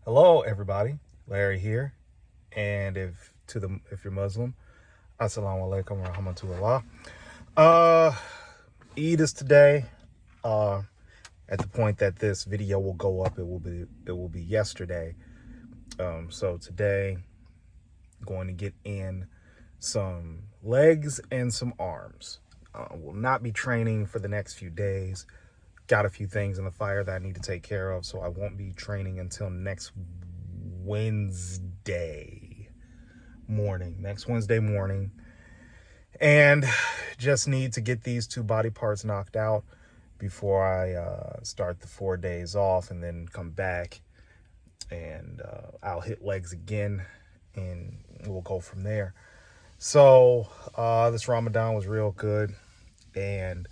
Hello, everybody. Larry here, and if you're Muslim, Assalamu alaikum wa rahmatullah. Eid is today. Uh, at the point that this video will go up, it will be yesterday. So today, going to get in some legs and some arms. Will not be training for the next few days. Got a few things in the fire that I need to take care of, so I won't be training until next Wednesday morning. And just need to get these two body parts knocked out before I start the 4 days off, and then come back and I'll hit legs again and we'll go from there. So this Ramadan was real good, and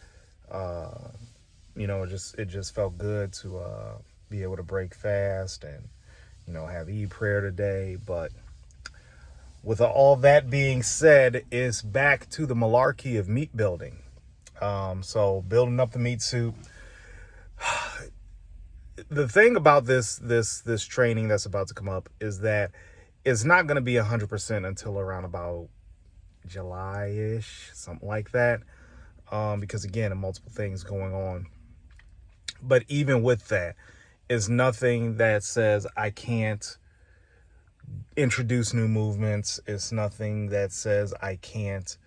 it just felt good to be able to break fast and have Eid prayer today. But with all that being said, it's back to the malarkey of meat building. So building up the meat suit. The thing about this training that's about to come up is that it's not going to be 100% until around about July-ish, something like that. Because again, multiple things going on. But even with that, it's nothing that says I can't introduce new movements. It's nothing that says I can't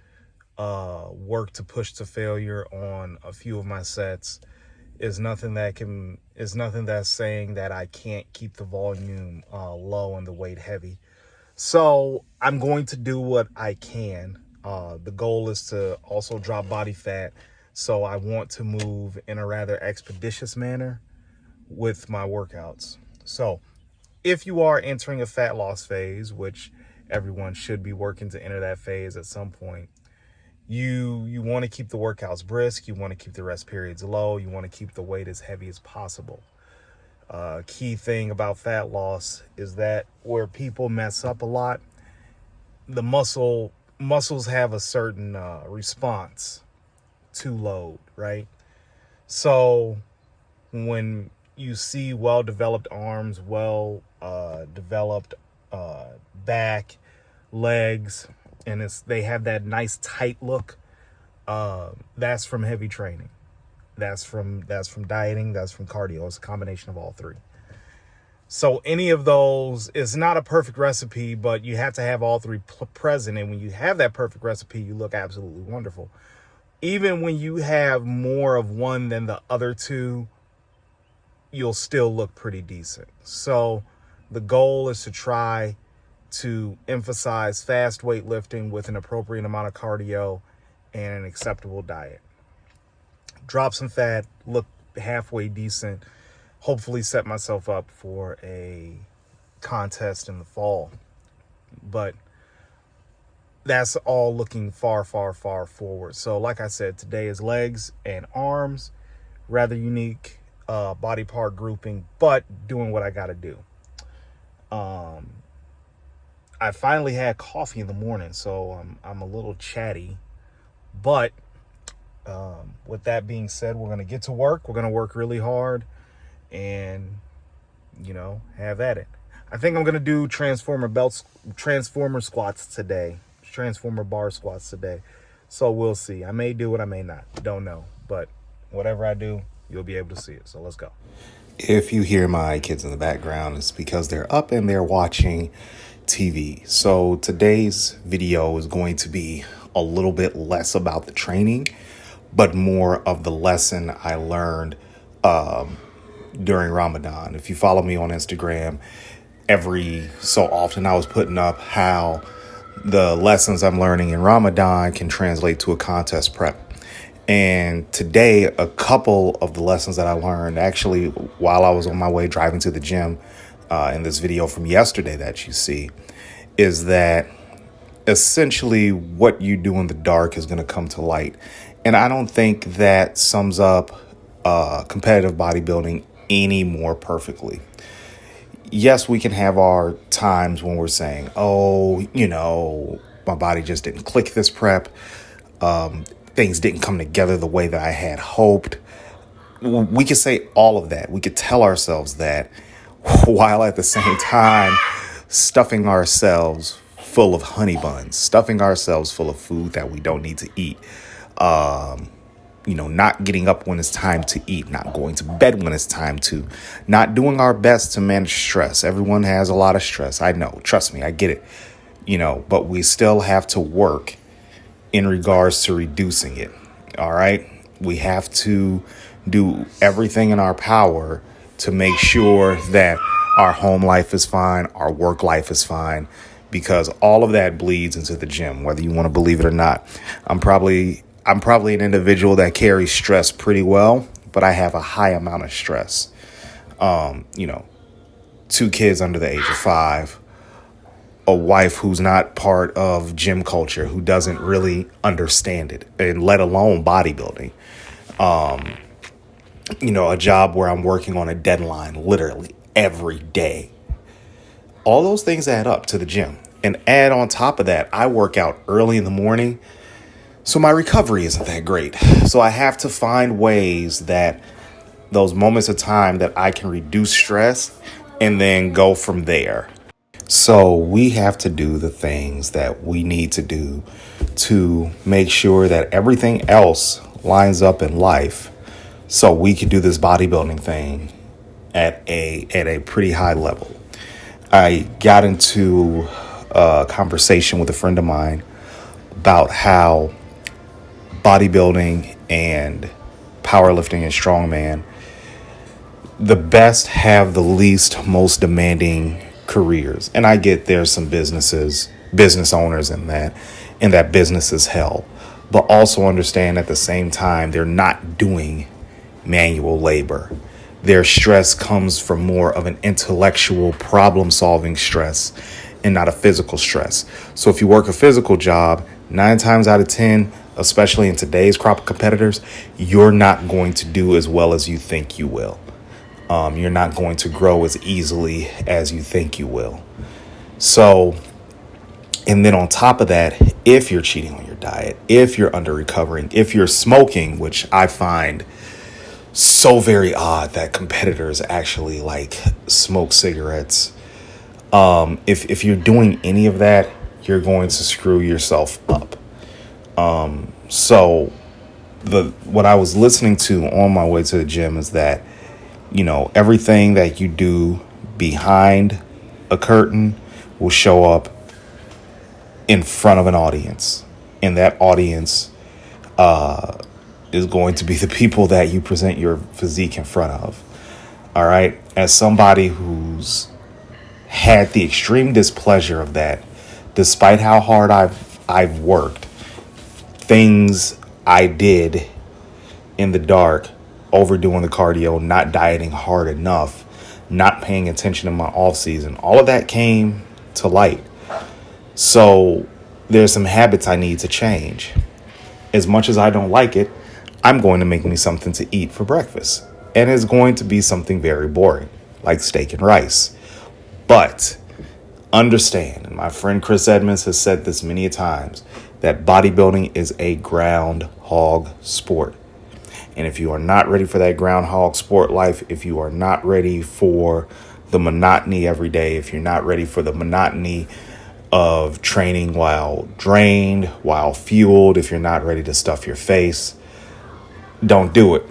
work to push to failure on a few of my sets. It's nothing that's saying that I can't keep the volume low and the weight heavy. So I'm going to do what I can. The goal is to also drop body fat. So I want to move in a rather expeditious manner with my workouts. So if you are entering a fat loss phase, which everyone should be working to enter that phase at some point, you want to keep the workouts brisk. You want to keep the rest periods low. You want to keep the weight as heavy as possible. Key thing about fat loss is that where people mess up a lot, the muscles have a certain response to load, right? So when you see well-developed arms, developed back, legs, and they have that nice tight look, that's from heavy training. That's from dieting, that's from cardio. It's a combination of all three. So any of those is not a perfect recipe, but you have to have all three present. And when you have that perfect recipe, you look absolutely wonderful. Even when you have more of one than the other two, you'll still look pretty decent. So the goal is to try to emphasize fast weightlifting with an appropriate amount of cardio and an acceptable diet. Drop some fat, look halfway decent, hopefully set myself up for a contest in the fall. But that's all looking far, far, far forward. So like I said, today is legs and arms, rather unique body part grouping, but doing what I got to do. I finally had coffee in the morning, so I'm a little chatty. But with that being said, we're going to get to work. We're going to work really hard and, have at it. I think I'm going to do transformer squats today. Transformer bar squats today. So we'll see. I may do it, I may not. Don't know. But whatever I do, you'll be able to see it. So let's go. If you hear my kids in the background, it's because they're up and they're watching TV. So today's video is going to be a little bit less about the training, but more of the lesson I learned during Ramadan. If you follow me on Instagram, every so often I was putting up how the lessons I'm learning in Ramadan can translate to a contest prep. And today, a couple of the lessons that I learned, actually, while I was on my way driving to the gym, in this video from yesterday that you see, is that essentially what you do in the dark is going to come to light. And I don't think that sums up competitive bodybuilding any more perfectly. Yes, we can have our times when we're saying, my body just didn't click this prep. Things didn't come together the way that I had hoped. We could say all of that. We could tell ourselves that while at the same time stuffing ourselves full of honey buns, stuffing ourselves full of food that we don't need to eat. Not getting up when it's time to eat, not going to bed when it's time to, not doing our best to manage stress. Everyone has a lot of stress. I know. Trust me, I get it. But we still have to work in regards to reducing it. All right. We have to do everything in our power to make sure that our home life is fine, our work life is fine, because all of that bleeds into the gym, whether you want to believe it or not. I'm probably an individual that carries stress pretty well, but I have a high amount of stress. 2 kids under the age of 5, a wife who's not part of gym culture, who doesn't really understand it, and let alone bodybuilding. A job where I'm working on a deadline literally every day. All those things add up to the gym. And add on top of that, I work out early in the morning, so my recovery isn't that great. So I have to find ways that those moments of time that I can reduce stress and then go from there. So we have to do the things that we need to do to make sure that everything else lines up in life, so we can do this bodybuilding thing at a pretty high level. I got into a conversation with a friend of mine about how bodybuilding and powerlifting and strongman, the best have the least, most demanding careers. And I get there's some business owners in that business is hell. But also understand at the same time, they're not doing manual labor. Their stress comes from more of an intellectual problem-solving stress and not a physical stress. So if you work a physical job, 9 times out of 10, especially in today's crop of competitors, you're not going to do as well as you think you will. You're not going to grow as easily as you think you will. So, and then on top of that, if you're cheating on your diet, if you're under recovering, if you're smoking, which I find so very odd that competitors actually like smoke cigarettes. If you're doing any of that, you're going to screw yourself up. So what I was listening to on my way to the gym is that, everything that you do behind a curtain will show up in front of an audience. And that audience is going to be the people that you present your physique in front of. All right. As somebody who's had the extreme displeasure of that, despite how hard I've worked, things I did in the dark, overdoing the cardio, not dieting hard enough, not paying attention in my off season, all of that came to light. So there's some habits I need to change. As much as I don't like it, I'm going to make me something to eat for breakfast. And it's going to be something very boring, like steak and rice. But understand, and my friend Chris Edmonds has said this many times, that bodybuilding is a groundhog sport. And if you are not ready for that groundhog sport life, if you are not ready for the monotony every day, if you're not ready for the monotony of training while drained, while fueled, if you're not ready to stuff your face, don't do it.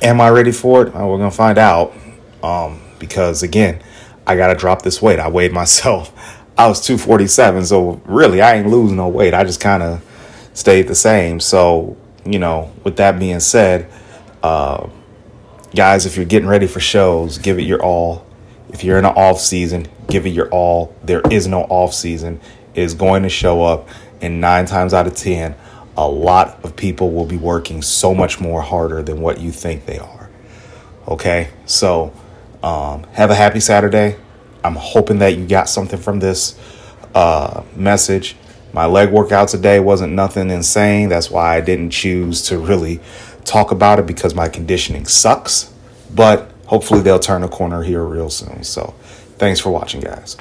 Am I ready for it? We're going to find out. Because again, I got to drop this weight. I weighed myself. I was 247. So really, I ain't losing no weight. I just kind of stayed the same. So, with that being said, guys, if you're getting ready for shows, give it your all. If you're in an off season, give it your all. There is no off season. It is going to show up. And 9 times out of 10, a lot of people will be working so much more harder than what you think they are. Okay, so have a happy Saturday. I'm hoping that you got something from this message. My leg workout today wasn't nothing insane. That's why I didn't choose to really talk about it, because my conditioning sucks. But hopefully they'll turn a corner here real soon. So thanks for watching, guys.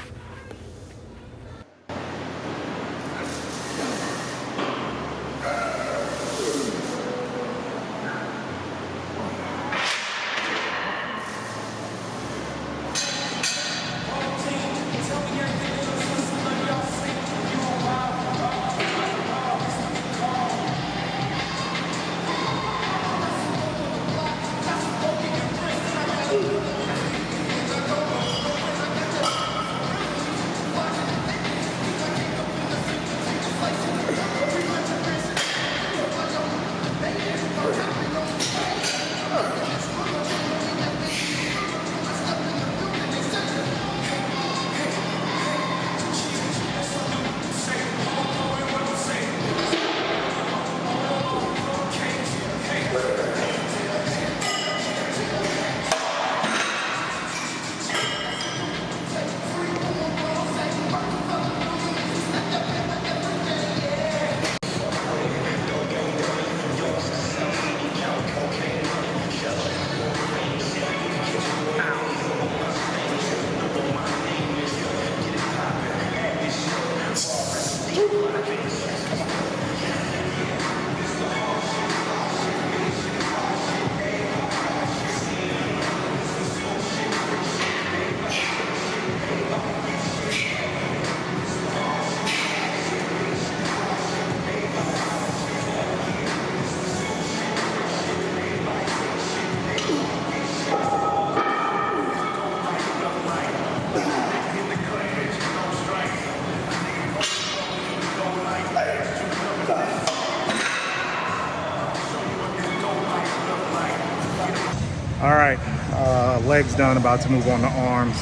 legs done, about to move on to arms.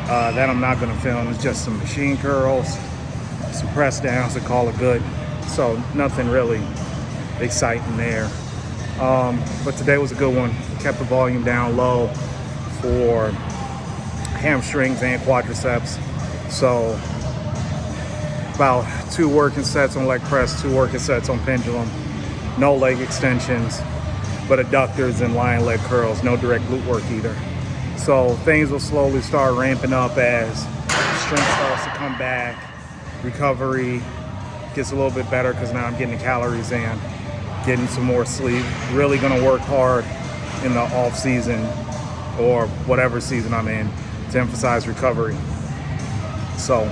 That I'm not gonna film. It's just some machine curls, some press downs to call it good. So nothing really exciting there. But today was a good one. Kept the volume down low for hamstrings and quadriceps. So about 2 working sets on leg press, 2 working sets on pendulum, no leg extensions, but adductors and lying leg curls, no direct glute work either. So things will slowly start ramping up as strength starts to come back, recovery gets a little bit better because now I'm getting the calories in, getting some more sleep. Really gonna work hard in the off season or whatever season I'm in to emphasize recovery. So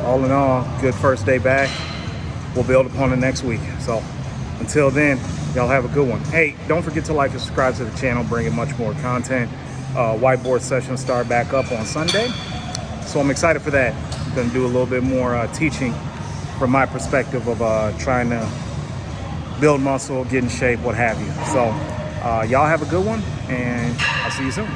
all in all, good first day back. We'll build upon it next week. So until then, y'all have a good one. Hey, don't forget to like and subscribe to the channel, bringing much more content. Whiteboard sessions start back up on Sunday. So I'm excited for that. I'm gonna do a little bit more teaching from my perspective of trying to build muscle, get in shape, what have you. So y'all have a good one, and I'll see you soon.